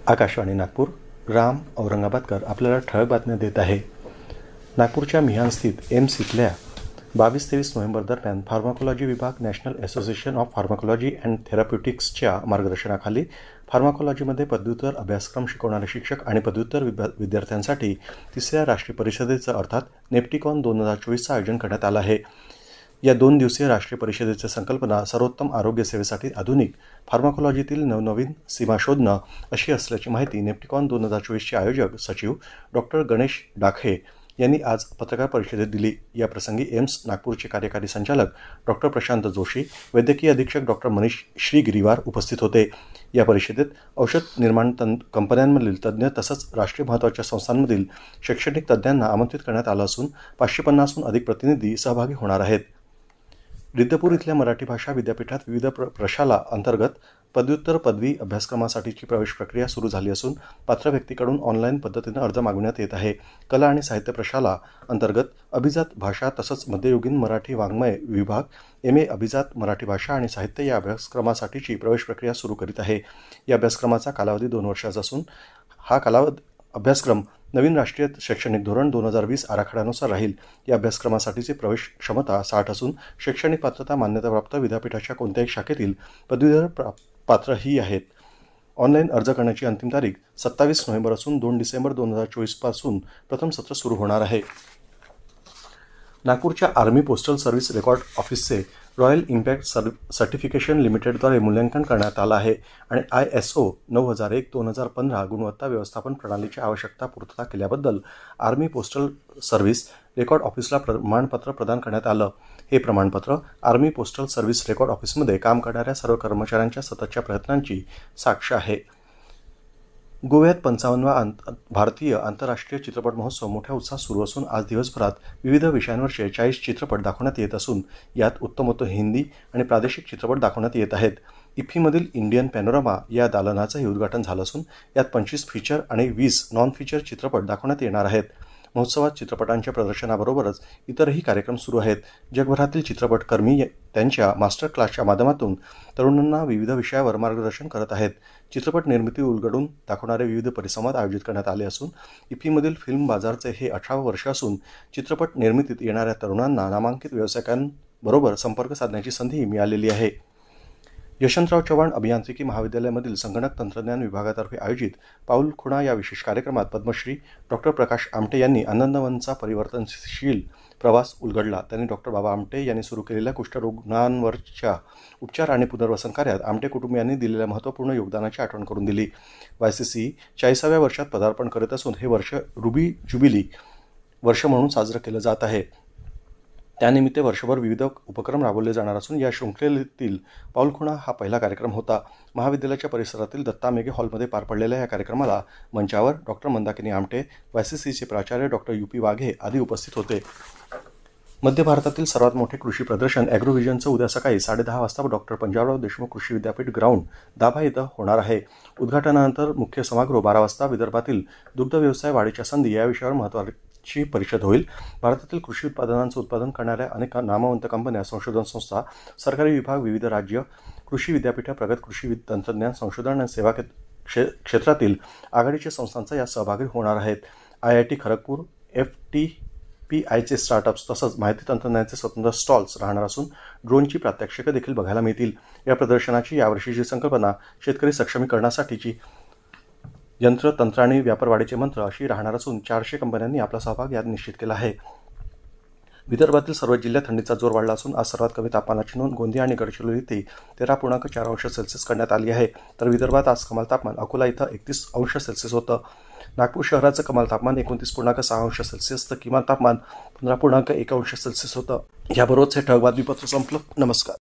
आकाशवाणी नागपूर. राम औरंगाबादकर आपल्याला ठळक बातम्या देत आहे. नागपूरच्या मिहान स्थित एम्स इथल्या 22-23 नोव्हेंबर दरम्यान फार्माकोलॉजी विभाग national association of pharmacology and थेराप्युटिक्सच्या मार्गदर्शनाखाली फार्माकोलॉजीमध्ये पदव्युत्तर अभ्यासक्रम शिकवणारे शिक्षक आणि पदव्युत्तर विद्यार्थ्यांसाठी तिसऱ्या राष्ट्रीय परिषदेचं अर्थात नेप्टिकॉन 2024चं आयोजन करण्यात आलं आहे. या 2 दिवसीय राष्ट्रीय परिषदेची संकल्पना सर्वोत्तम आरोग्य सेवेसाठी आधुनिक फार्माकोलॉजीतील नवनवीन सीमा शोधणं अशी असल्याची माहिती नेप्टिकॉन 2024चे आयोजक सचिव डॉक्टर गणेश डाखे यांनी आज पत्रकार परिषदेत दिली. या प्रसंगी एम्स नागपूरचे कार्यकारी संचालक डॉक्टर प्रशांत जोशी, वैद्यकीय अधीक्षक डॉक्टर मनीष श्रीगिरीवार उपस्थित होते. या परिषदेत औषध निर्माण कंपन्यांमधील तज्ज्ञ तसंच राष्ट्रीय महत्त्वाच्या संस्थांमधील शैक्षणिक तज्ज्ञांना आमंत्रित करण्यात आलं असून 550हून अधिक प्रतिनिधी सहभागी होणार आहेत. रिद्धपूर इथल्या मराठी भाषा विद्यापीठात विविध प्रशाला अंतर्गत पदव्युत्तर पदवी अभ्यासक्रमासाठीची प्रवेश प्रक्रिया सुरू झाली असून पात्र व्यक्तीकडून ऑनलाईन पद्धतीनं अर्ज मागवण्यात येत आहे. कला आणि साहित्य प्रशाला अंतर्गत अभिजात भाषा तसंच मध्ययुगीन मराठी वाङ्मय विभाग MA अभिजात मराठी भाषा आणि साहित्य या अभ्यासक्रमासाठीची प्रवेश प्रक्रिया सुरू करीत आहे. या अभ्यासक्रमाचा कालावधी 2 वर्षाचा असून हा अभ्यासक्रम नवीन राष्ट्रीय शैक्षणिक धोरण 2020 आराखड्यानुसार राहील. या अभ्यासक्रमासाठीची प्रवेश क्षमता 60 असून शैक्षणिक पात्रता मान्यताप्राप्त विद्यापीठाच्या कोणत्याही शाखेतील पदवीधर पात्रही आहेत. ऑनलाईन अर्ज करण्याची अंतिम तारीख 27 नोव्हेंबर असून 2 डिसेंबर 2024 पासून प्रथम सत्र सुरू होणार आहे. नागपूरच्या आर्मी पोस्टल सर्व्हिस रेकॉर्ड ऑफिसचे रॉयल इम्पॅक्ट सर्टिफिकेशन लिमिटेडद्वारे मूल्यांकन करण्यात आलं आहे आणि ISO 9001-2015 गुणवत्ता व्यवस्थापन प्रणालीची आवश्यकता पूर्तता केल्याबद्दल आर्मी पोस्टल सर्व्हिस रेकॉर्ड ऑफिसला प्रमाणपत्र प्रदान करण्यात आलं. हे प्रमाणपत्र आर्मी पोस्टल सर्व्हिस रेकॉर्ड ऑफिसमध्ये काम करणाऱ्या सर्व कर्मचाऱ्यांच्या सततच्या प्रयत्नांची साक्ष आहे. गोव्यात 55वा भारतीय आंतरराष्ट्रीय चित्रपट महोत्सव मोठ्या उत्साहात सुरू असून आज दिवसभरात विविध विषयांवरचे 40 चित्रपट दाखवण्यात येत असून यात उत्तमोत्तम हिंदी आणि प्रादेशिक चित्रपट दाखवण्यात येत आहेत. इफ्फीमधील इंडियन पॅनोरामा या दालनाचंही उद्घाटन झालं असून यात 25 फीचर आणि 20 नॉन फीचर चित्रपट दाखवण्यात येणार आहेत. महोत्सवात चित्रपटांच्या प्रदर्शनाबरोबरच इतरही कार्यक्रम सुरू आहेत. जगभरातील चित्रपटकर्मी त्यांच्या मास्टर क्लासच्या माध्यमातून तरुणांना विविध विषयावर मार्गदर्शन करत आहेत. चित्रपट निर्मिती उलगडून दाखवणारे विविध परिसंवाद आयोजित करण्यात आले असून इफ्फीमधील फिल्म बाजारचे हे 18वे वर्ष असून चित्रपट निर्मितीत येणाऱ्या तरुणांना नामांकित व्यावसायिकांबरोबर संपर्क साधण्याची संधी मिळालेली आहे. यशवंतराव चव्हाण अभियांत्रिकी महाविद्यालयामधील संगणक तंत्रज्ञान विभागातर्फे आयोजित पाऊल खुणा या विशेष कार्यक्रमात पद्मश्री डॉक्टर प्रकाश आमटे यांनी आनंदवनचा परिवर्तनशील प्रवास उलगडला. त्यांनी डॉक्टर बाबा आमटे यांनी सुरू केलेल्या कुष्ठरुग्णांवरच्या उपचार आणि पुनर्वसन कार्यात आमटे कुटुंबियांनी दिलेल्या महत्त्वपूर्ण योगदानाची आठवण करून दिली. YCC 40व्या वर्षात पदार्पण करत असून हे वर्ष रुबी ज्युबिली वर्ष म्हणून साजरं केलं जात आहे. त्यानिमित्त वर्षभर विविध उपक्रम राबवले जाणार असून या शृंखलेतील पाऊलखुणा हा पहिला कार्यक्रम होता. महाविद्यालयाच्या परिसरातील दत्ता मेघे हॉलमध्ये पार पडलेल्या या कार्यक्रमाला मंचावर डॉक्टर मंदाकिनी आमटे, YCCचे प्राचार्य डॉक्टर UP वाघे आदी उपस्थित होते. मध्य भारतातील सर्वात मोठे कृषी प्रदर्शन ॲग्रोव्हिजनचं उद्या सकाळी 10:30 वाजता डॉक्टर पंजाबराव देशमुख कृषी विद्यापीठ ग्राउंड दाभा इथं होणार आहे. उद्घाटनानंतर मुख्य सभागृह 12 वाजता विदर्भातील दुग्ध व्यवसाय वाढीच्या संधी या विषयावर महत्त्वाची परिषद होईल. भारतातील कृषी उत्पादनांचं उत्पादन करणाऱ्या अनेक नामवंत कंपन्या, संशोधन संस्था, सरकारी विभाग, विविध राज्य कृषी विद्यापीठं, प्रगत कृषी तंत्रज्ञान संशोधन आणि सेवा क्षेत्रातील आघाडीच्या संस्थांचा यात सहभागी होणार आहेत. IIT खरगपूर, FTPIचे स्टार्टअप्स तसंच माहिती तंत्रज्ञानाचे स्वतंत्र स्टॉल्स राहणार असून ड्रोनची प्रात्यक्षिकं देखील बघायला मिळतील. या प्रदर्शनाची यावर्षीची संकल्पना शेतकरी सक्षमीकरणासाठीची यंत्र, तंत्र आणि व्यापार वाढीचे मंत्र अशी राहणार असून 400 कंपन्यांनी आपला सहभाग यात निश्चित केला आहे. विदर्भातील सर्व जिल्ह्यात थंडीचा जोर वाढला असून आज सर्वात कमी तापमानाची नोंद गोंदिया आणि गडचिरोली इथे 13.4 अंश सेल्सिअस करण्यात आली आहे. तर विदर्भात आज कमाल तापमान अकोला इथं 31 अंश सेल्सिअस होतं. नागपूर शहराचं कमाल तापमान 29.6 अंश सेल्सिअस तर किमान तापमान 15.1 अंश सेल्सिअस होतं. याबरोबरच हे ठळक बातमीपत्र संपलं. नमस्कार.